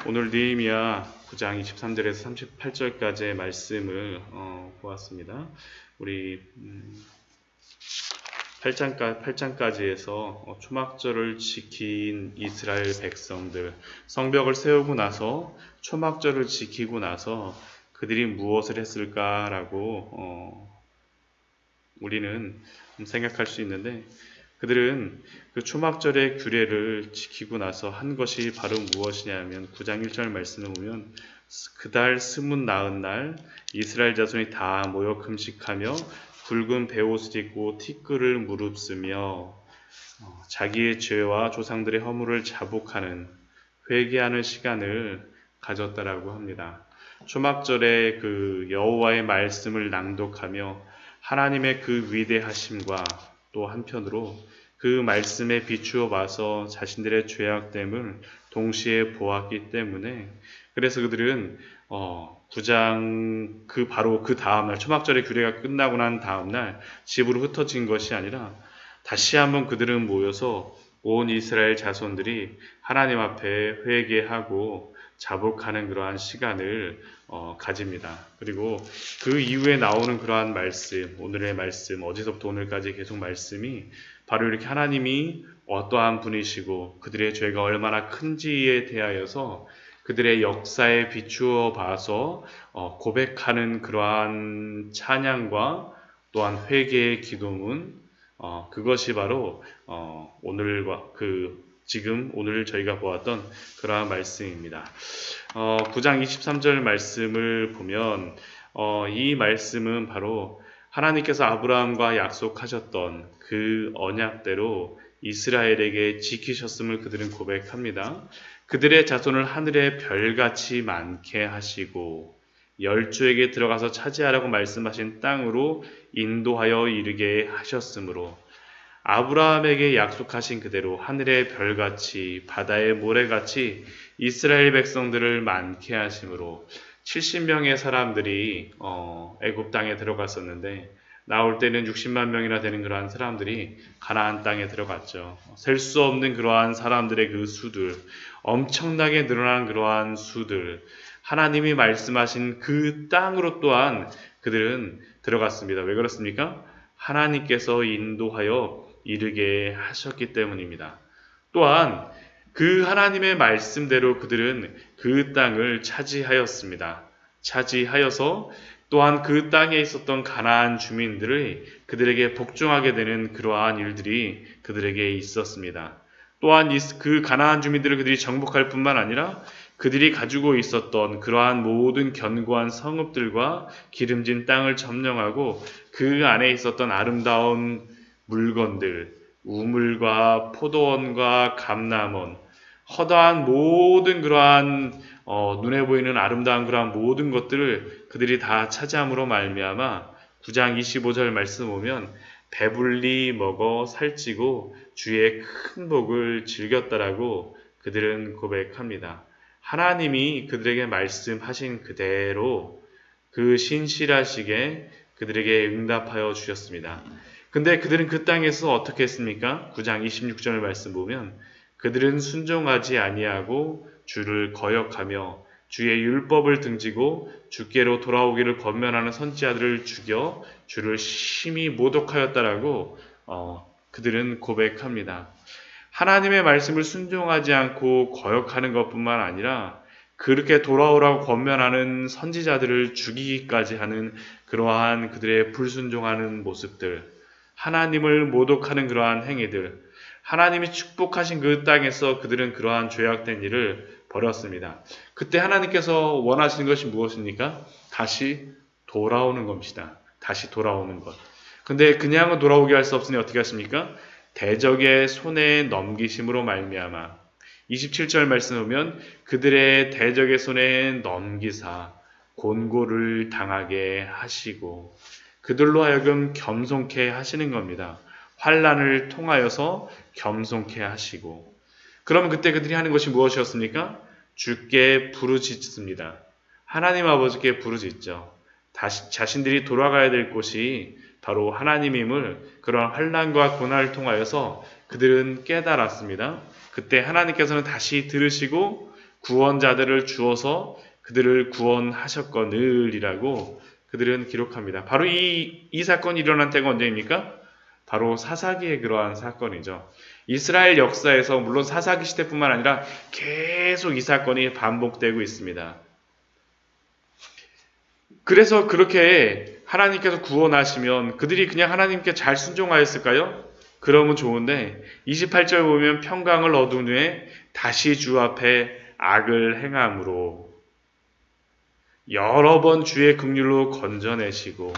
오늘 느헤미야 9장 23절에서 38절까지의 말씀을 보았습니다. 우리 8장까지 해서 초막절을 지킨 이스라엘 백성들, 성벽을 세우고 나서 초막절을 지키고 나서 그들이 무엇을 했을까라고 우리는 생각할 수 있는데, 그들은 그 초막절의 규례를 지키고 나서 한 것이 바로 무엇이냐면 9장 1절 말씀을 보면 그달 스문 나은 날 이스라엘 자손이 다 모여 금식하며 붉은 베옷을 입고 티끌을 무릅쓰며 자기의 죄와 조상들의 허물을 자복하는 회개하는 시간을 가졌다라고 합니다. 초막절에 그 여호와의 말씀을 낭독하며 하나님의 그 위대하심과 또 한편으로 그 말씀에 비추어 봐서 자신들의 죄악됨을 동시에 보았기 때문에, 그래서 그들은 9장 바로 그 다음날 초막절의 규례가 끝나고 난 다음날 집으로 흩어진 것이 아니라 다시 한번 그들은 모여서 온 이스라엘 자손들이 하나님 앞에 회개하고 자복하는 그러한 시간을 가집니다. 그리고 그 이후에 나오는 그러한 말씀, 오늘의 말씀, 어제서부터 오늘까지 계속 말씀이 바로 이렇게 하나님이 어떠한 분이시고 그들의 죄가 얼마나 큰지에 대하여서 그들의 역사에 비추어 봐서 고백하는 그러한 찬양과 또한 회개의 기도문, 그것이 바로 오늘과 지금 오늘 저희가 보았던 그러한 말씀입니다. 9장 23절 말씀을 보면 이 말씀은 바로 하나님께서 아브라함과 약속하셨던 그 언약대로 이스라엘에게 지키셨음을 그들은 고백합니다. 그들의 자손을 하늘의 별같이 많게 하시고 열조에게 들어가서 차지하라고 말씀하신 땅으로 인도하여 이르게 하셨으므로, 아브라함에게 약속하신 그대로 하늘의 별같이 바다의 모래같이 이스라엘 백성들을 많게 하심으로 70명의 사람들이 애굽 땅에 들어갔었는데, 나올 때는 60만 명이나 되는 그러한 사람들이 가나안 땅에 들어갔죠. 셀 수 없는 그러한 사람들의 그 수들, 엄청나게 늘어난 그러한 수들, 하나님이 말씀하신 그 땅으로 또한 그들은 들어갔습니다. 왜 그렇습니까? 하나님께서 인도하여 이르게 하셨기 때문입니다. 또한 그 하나님의 말씀대로 그들은 그 땅을 차지하였습니다. 차지하여서 또한 그 땅에 있었던 가나안 주민들의 그들에게 복종하게 되는 그러한 일들이 그들에게 있었습니다. 또한 그 가나안 주민들을 그들이 정복할 뿐만 아니라 그들이 가지고 있었던 그러한 모든 견고한 성읍들과 기름진 땅을 점령하고 그 안에 있었던 아름다운 물건들, 우물과 포도원과 감람원, 허다한 모든 그러한 눈에 보이는 아름다운 그러한 모든 것들을 그들이 다 차지함으로 말미암아 9장 25절 말씀 보면 배불리 먹어 살찌고 주의 큰 복을 즐겼다라고 그들은 고백합니다. 하나님이 그들에게 말씀하신 그대로 그 신실하시게 그들에게 응답하여 주셨습니다. 근데 그들은 그 땅에서 어떻게 했습니까? 9장 26절 말씀 보면 그들은 순종하지 아니하고 주를 거역하며 주의 율법을 등지고 주께로 돌아오기를 권면하는 선지자들을 죽여 주를 심히 모독하였다라고 그들은 고백합니다. 하나님의 말씀을 순종하지 않고 거역하는 것뿐만 아니라 그렇게 돌아오라고 권면하는 선지자들을 죽이기까지 하는 그러한 그들의 불순종하는 모습들, 하나님을 모독하는 그러한 행위들, 하나님이 축복하신 그 땅에서 그들은 그러한 죄악된 일을 벌였습니다. 그때 하나님께서 원하시는 것이 무엇입니까? 다시 돌아오는 것입니다. 다시 돌아오는 것. 근데 그냥은 돌아오게 할 수 없으니 어떻게 하십니까? 대적의 손에 넘기심으로 말미암아 27절 말씀 보면 그들의 대적의 손에 넘기사 곤고를 당하게 하시고 그들로 하여금 겸손케 하시는 겁니다. 환난을 통하여서 겸손케 하시고, 그러면 그때 그들이 하는 것이 무엇이었습니까? 주께 부르짖습니다. 하나님 아버지께 부르짖죠. 자신들이 돌아가야 될 곳이 바로 하나님임을 그런 환난과 고난을 통하여서 그들은 깨달았습니다. 그때 하나님께서는 다시 들으시고 구원자들을 주어서 그들을 구원하셨거늘이라고 그들은 기록합니다. 바로 이 사건이 일어난 때가 언제입니까? 바로 사사기의 그러한 사건이죠. 이스라엘 역사에서 물론 사사기 시대뿐만 아니라 계속 이 사건이 반복되고 있습니다. 그래서 그렇게 하나님께서 구원하시면 그들이 그냥 하나님께 잘 순종하였을까요? 그러면 좋은데 28절 보면 평강을 얻은 후에 다시 주 앞에 악을 행함으로 여러 번 주의 긍휼로 건져내시고,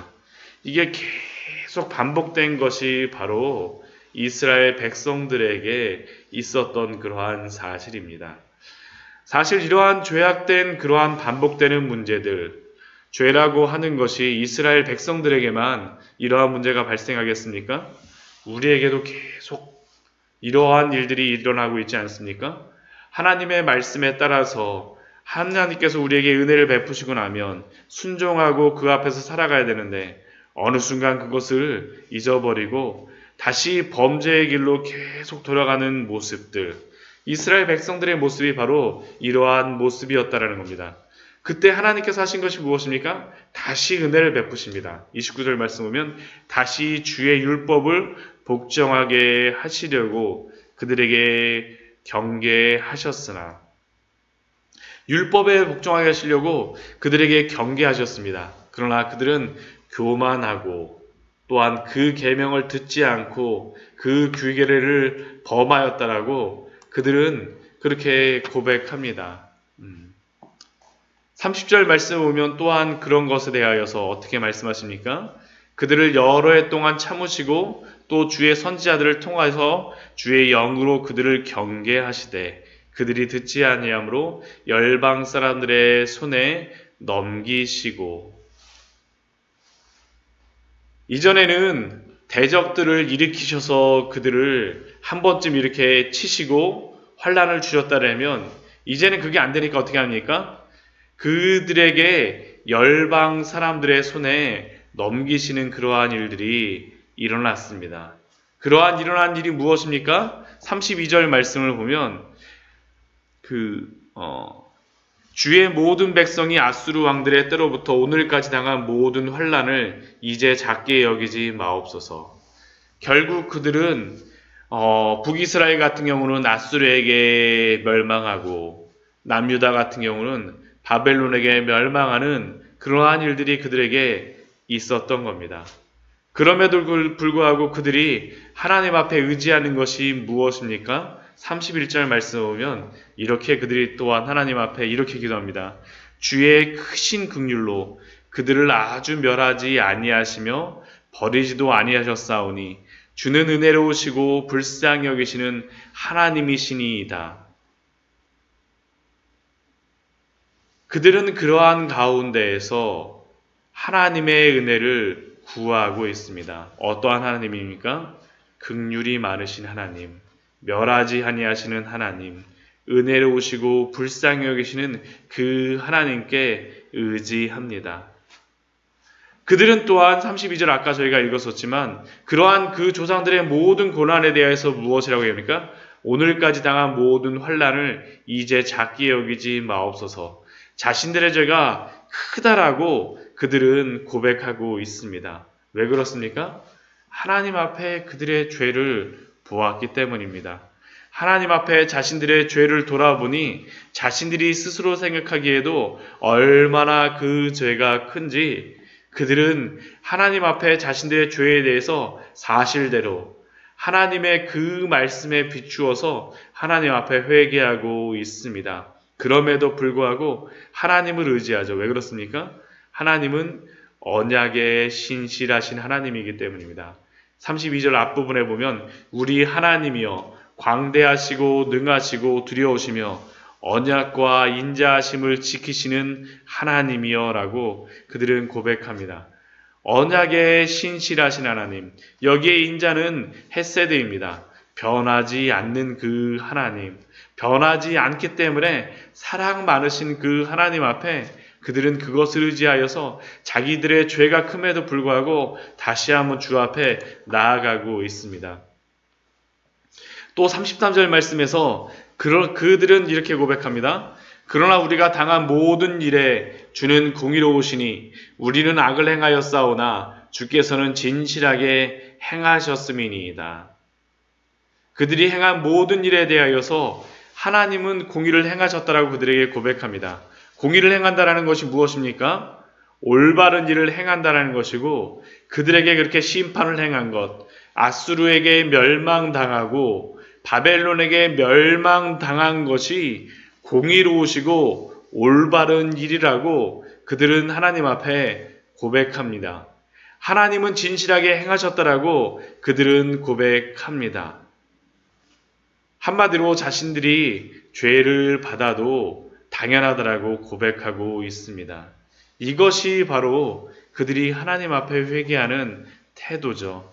이게 계속 반복된 것이 바로 이스라엘 백성들에게 있었던 그러한 사실입니다. 사실 이러한 죄악된 그러한 반복되는 문제들, 죄라고 하는 것이 이스라엘 백성들에게만 이러한 문제가 발생하겠습니까? 우리에게도 계속 이러한 일들이 일어나고 있지 않습니까? 하나님의 말씀에 따라서 하나님께서 우리에게 은혜를 베푸시고 나면 순종하고 그 앞에서 살아가야 되는데 어느 순간 그것을 잊어버리고 다시 범죄의 길로 계속 돌아가는 모습들, 이스라엘 백성들의 모습이 바로 이러한 모습이었다라는 겁니다. 그때 하나님께서 하신 것이 무엇입니까? 다시 은혜를 베푸십니다. 29절 말씀 보면 다시 주의 율법을 복종하게 하시려고 그들에게 경계하셨으나, 율법에 복종하게 하시려고 그들에게 경계하셨습니다. 그러나 그들은 교만하고 또한 그 계명을 듣지 않고 그 규례를 범하였다라고 그들은 그렇게 고백합니다. 30절 말씀 보면 또한 그런 것에 대하여서 어떻게 말씀하십니까? 그들을 여러 해 동안 참으시고 또 주의 선지자들을 통해서 주의 영으로 그들을 경계하시되 그들이 듣지 아니함으로 열방 사람들의 손에 넘기시고. 이전에는 대적들을 일으키셔서 그들을 한 번쯤 이렇게 치시고 환난을 주셨다라면 이제는 그게 안 되니까 어떻게 합니까? 그들에게 열방 사람들의 손에 넘기시는 그러한 일들이 일어났습니다. 그러한 일어난 일이 무엇입니까? 32절 말씀을 보면 주의 모든 백성이 아수르 왕들의 때로부터 오늘까지 당한 모든 환난을 이제 작게 여기지 마옵소서. 결국 그들은 북이스라엘 같은 경우는 아수르에게 멸망하고 남유다 같은 경우는 바벨론에게 멸망하는 그러한 일들이 그들에게 있었던 겁니다. 그럼에도 불구하고 그들이 하나님 앞에 의지하는 것이 무엇입니까? 31절 말씀 보면 이렇게 그들이 또한 하나님 앞에 이렇게 기도합니다. 주의 크신 긍휼로 그들을 아주 멸하지 아니하시며 버리지도 아니하셨사오니 주는 은혜로우시고 불쌍히 여기시는 하나님이시니이다. 그들은 그러한 가운데에서 하나님의 은혜를 구하고 있습니다. 어떠한 하나님입니까? 긍휼이 많으신 하나님, 멸하지 아니하시는 하나님, 은혜로우시고 불쌍히 여기시는 그 하나님께 의지합니다. 그들은 또한 32절 아까 저희가 읽었었지만 그러한 그 조상들의 모든 고난에 대해서 무엇이라고 합니까? 오늘까지 당한 모든 환난을 이제 작게 여기지 마옵소서. 자신들의 죄가 크다라고 그들은 고백하고 있습니다. 왜 그렇습니까? 하나님 앞에 그들의 죄를 보았기 때문입니다. 하나님 앞에 자신들의 죄를 돌아보니 자신들이 스스로 생각하기에도 얼마나 그 죄가 큰지 그들은 하나님 앞에 자신들의 죄에 대해서 사실대로 하나님의 그 말씀에 비추어서 하나님 앞에 회개하고 있습니다. 그럼에도 불구하고 하나님을 의지하죠. 왜 그렇습니까? 하나님은 언약에 신실하신 하나님이기 때문입니다. 32절 앞부분에 보면 우리 하나님이여 광대하시고 능하시고 두려우시며 언약과 인자하심을 지키시는 하나님이여 라고 그들은 고백합니다. 언약에 신실하신 하나님, 여기에 인자는 헤세드입니다. 변하지 않는 그 하나님, 변하지 않기 때문에 사랑 많으신 그 하나님 앞에 그들은 그것을 의지하여서 자기들의 죄가 큼에도 불구하고 다시 한번 주 앞에 나아가고 있습니다. 또 33절 말씀에서 그들은 이렇게 고백합니다. 그러나 우리가 당한 모든 일에 주는 공의로우시니 우리는 악을 행하였사오나 주께서는 진실하게 행하셨음이니이다. 그들이 행한 모든 일에 대하여서 하나님은 공의를 행하셨다라고 그들에게 고백합니다. 공의를 행한다라는 것이 무엇입니까? 올바른 일을 행한다라는 것이고, 그들에게 그렇게 심판을 행한 것, 아수르에게 멸망당하고 바벨론에게 멸망당한 것이 공의로우시고 올바른 일이라고 그들은 하나님 앞에 고백합니다. 하나님은 진실하게 행하셨다라고 그들은 고백합니다. 한마디로 자신들이 죄를 받아도 당연하다라고 고백하고 있습니다. 이것이 바로 그들이 하나님 앞에 회개하는 태도죠.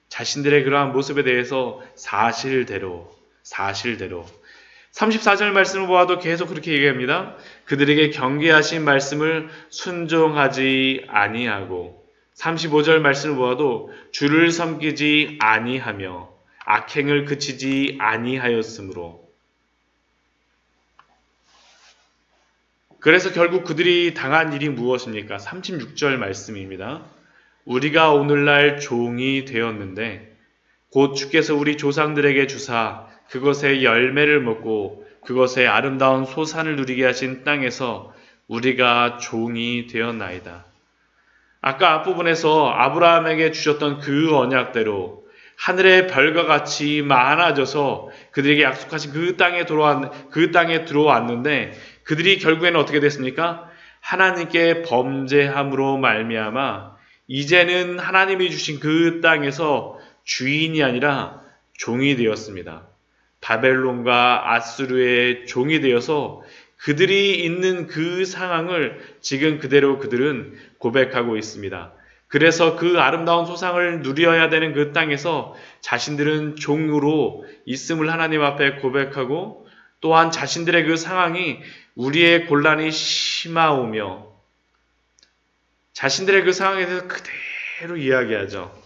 자신들의 그러한 모습에 대해서 사실대로 34절 말씀을 보아도 계속 그렇게 얘기합니다. 그들에게 경계하신 말씀을 순종하지 아니하고, 35절 말씀을 보아도 주를 섬기지 아니하며 악행을 그치지 아니하였으므로. 그래서 결국 그들이 당한 일이 무엇입니까? 36절 말씀입니다. 우리가 오늘날 종이 되었는데 곧 주께서 우리 조상들에게 주사 그것의 열매를 먹고 그것의 아름다운 소산을 누리게 하신 땅에서 우리가 종이 되었나이다. 아까 앞부분에서 아브라함에게 주셨던 그 언약대로 하늘의 별과 같이 많아져서 그들에게 약속하신 그 땅에 들어왔는데 그들이 결국에는 어떻게 됐습니까? 하나님께 범죄함으로 말미암아 이제는 하나님이 주신 그 땅에서 주인이 아니라 종이 되었습니다. 바벨론과 아수르의 종이 되어서 그들이 있는 그 상황을 지금 그대로 그들은 고백하고 있습니다. 그래서 그 아름다운 소상을 누려야 되는 그 땅에서 자신들은 종으로 있음을 하나님 앞에 고백하고, 또한 자신들의 그 상황이 우리의 곤란이 심하오며 자신들의 그 상황에 대해서 그대로 이야기하죠.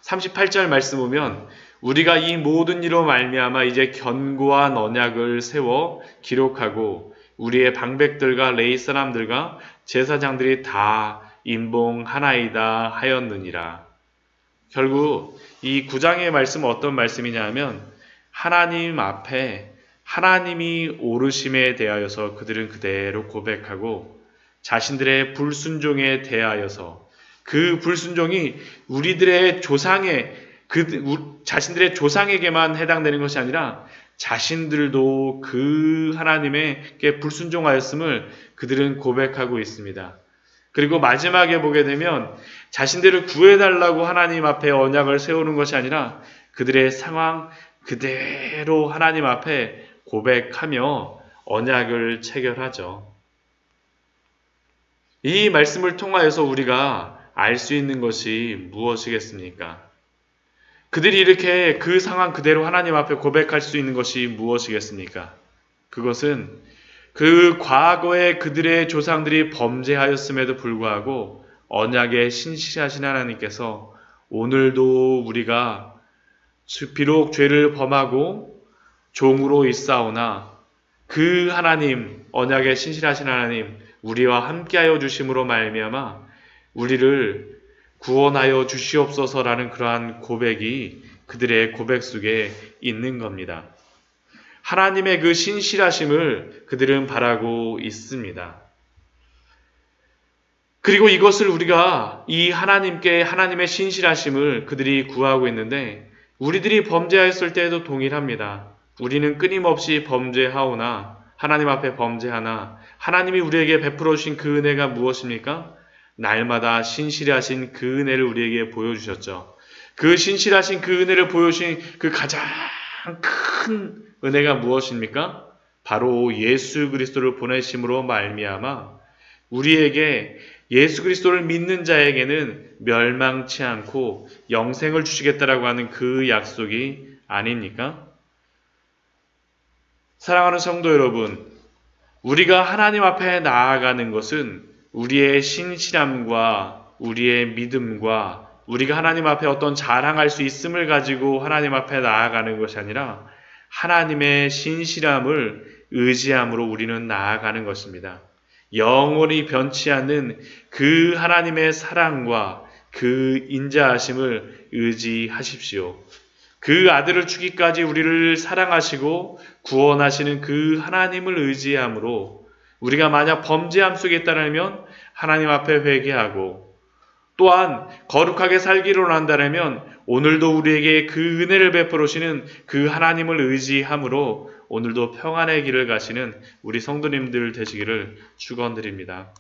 38절 말씀 보면 우리가 이 모든 일로 말미암아 이제 견고한 언약을 세워 기록하고 우리의 방백들과 레위 사람들과 제사장들이 다 임봉하나이다 하였느니라. 결국 이 9장의 말씀은 어떤 말씀이냐 하면 하나님 앞에 하나님이 오르심에 대하여서 그들은 그대로 고백하고 자신들의 불순종에 대하여서 그 불순종이 우리들의 자신들의 조상에게만 해당되는 것이 아니라 자신들도 그 하나님에게 불순종하였음을 그들은 고백하고 있습니다. 그리고 마지막에 보게 되면 자신들을 구해달라고 하나님 앞에 언약을 세우는 것이 아니라 그들의 상황 그대로 하나님 앞에 고백하며 언약을 체결하죠. 이 말씀을 통하여서 우리가 알 수 있는 것이 무엇이겠습니까? 그들이 이렇게 그 상황 그대로 하나님 앞에 고백할 수 있는 것이 무엇이겠습니까? 그것은 그 과거에 그들의 조상들이 범죄하였음에도 불구하고 언약에 신실하신 하나님께서 오늘도 우리가 비록 죄를 범하고 종으로 있사오나 그 하나님, 언약에 신실하신 하나님, 우리와 함께하여 주심으로 말미암아 우리를 구원하여 주시옵소서라는 그러한 고백이 그들의 고백 속에 있는 겁니다. 하나님의 그 신실하심을 그들은 바라고 있습니다. 그리고 이것을 우리가 이 하나님의 신실하심을 그들이 구하고 있는데 우리들이 범죄하였을 때에도 동일합니다. 우리는 끊임없이 범죄하오나 하나님 앞에 범죄하나 하나님이 우리에게 베풀어 주신 그 은혜가 무엇입니까? 날마다 신실하신 그 은혜를 우리에게 보여주셨죠. 그 신실하신 그 은혜를 보여주신 그 가장 큰 은혜가 무엇입니까? 바로 예수 그리스도를 보내심으로 말미암아 우리에게 예수 그리스도를 믿는 자에게는 멸망치 않고 영생을 주시겠다라고 하는 그 약속이 아닙니까? 사랑하는 성도 여러분, 우리가 하나님 앞에 나아가는 것은 우리의 신실함과 우리의 믿음과 우리가 하나님 앞에 어떤 자랑할 수 있음을 가지고 하나님 앞에 나아가는 것이 아니라 하나님의 신실함을 의지함으로 우리는 나아가는 것입니다. 영원히 변치 않는 그 하나님의 사랑과 그 인자하심을 의지하십시오. 그 아들을 주기까지 우리를 사랑하시고 구원하시는 그 하나님을 의지함으로 우리가 만약 범죄함 속에 있다면 하나님 앞에 회개하고 또한 거룩하게 살기로 한다면 오늘도 우리에게 그 은혜를 베풀으시는 그 하나님을 의지함으로 오늘도 평안의 길을 가시는 우리 성도님들 되시기를 축원드립니다.